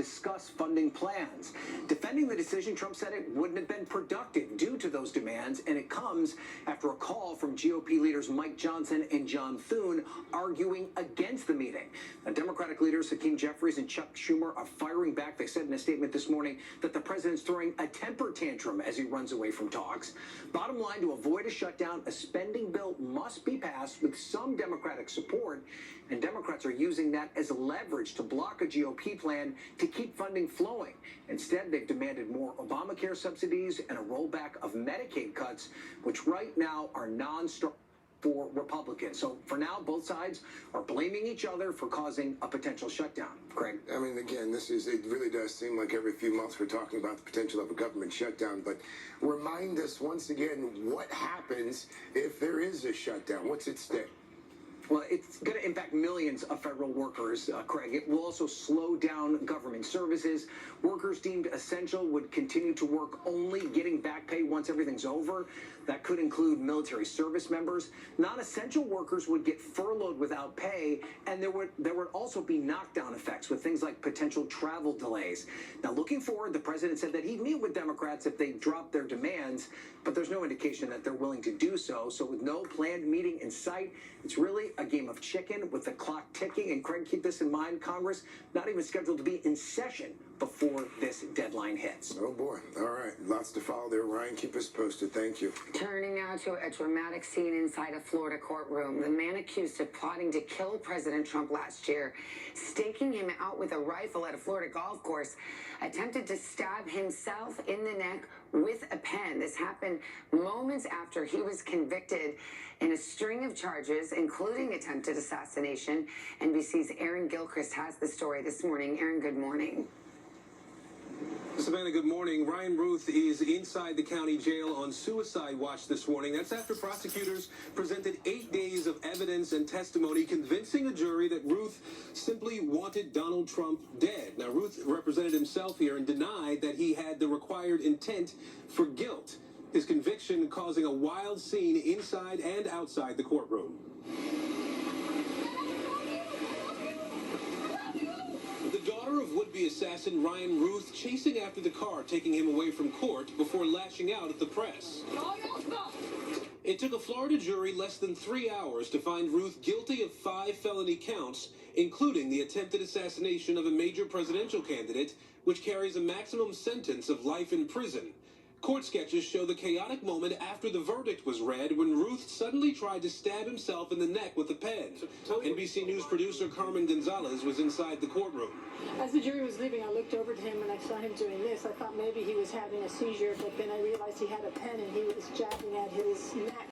discuss funding plans. Defending the decision, Trump said it wouldn't have been productive due to those demands, and it comes after a call from GOP leaders Mike Johnson and John Thune arguing against the meeting. Now, Democratic leaders Hakeem Jeffries and Chuck Schumer are firing back. They said in a statement this morning that the president's throwing a temper tantrum as he runs away from talks. Bottom line, to avoid a shutdown, a spending bill must be passed with some Democratic support, and Democrats are using that as leverage to block a GOP plan to keep funding flowing. Instead, they've demanded more Obamacare subsidies and a rollback of Medicaid cuts, which right now are non-starter for Republicans. So for now, both sides are blaming each other for causing a potential shutdown. Craig? I mean, again, it really does seem like every few months we're talking about the potential of a government shutdown. But remind us once again, what happens if there is a shutdown? What's at stake? Well, it's going to impact millions of federal workers, Craig. It will also slow down government services. Workers deemed essential would continue to work only getting back pay once everything's over. That could include military service members. Non-essential workers would get furloughed without pay, and there would also be knockdown effects with things like potential travel delays. Now, looking forward, the president said that he'd meet with Democrats if they dropped their demands, but there's no indication that they're willing to do so. So with no planned meeting in sight, it's really a game of chicken with the clock ticking. And Craig, keep this in mind, Congress not even scheduled to be in session before this deadline hits. Oh boy. All right. Lots to follow there, Ryan. Keep us posted. Thank you. Turning now to a dramatic scene inside a Florida courtroom. The man accused of plotting to kill President Trump last year, staking him out with a rifle at a Florida golf course, attempted to stab himself in the neck with a pen. This happened moments after he was convicted in a string of charges, including attempted assassination. NBC's Aaron Gilchrist has the story this morning. Aaron, good morning. Savannah, good morning. Ryan Ruth is inside the county jail on suicide watch this morning. That's after prosecutors presented 8 days of evidence and testimony convincing a jury that Ruth simply wanted Donald Trump dead. Now, Ruth represented himself here and denied that he had the required intent for guilt. His conviction causing a wild scene inside and outside the courtroom. Of would-be assassin Ryan Ruth chasing after the car, taking him away from court before lashing out at the press. It took a Florida jury less than 3 hours to find Ruth guilty of 5 felony counts, including the attempted assassination of a major presidential candidate, which carries a maximum sentence of life in prison. Court sketches show the chaotic moment after the verdict was read when Ruth suddenly tried to stab himself in the neck with a pen. NBC News producer Carmen Gonzalez was inside the courtroom. As the jury was leaving, I looked over to him and I saw him doing this. I thought maybe he was having a seizure, but then I realized he had a pen and he was jabbing at his neck.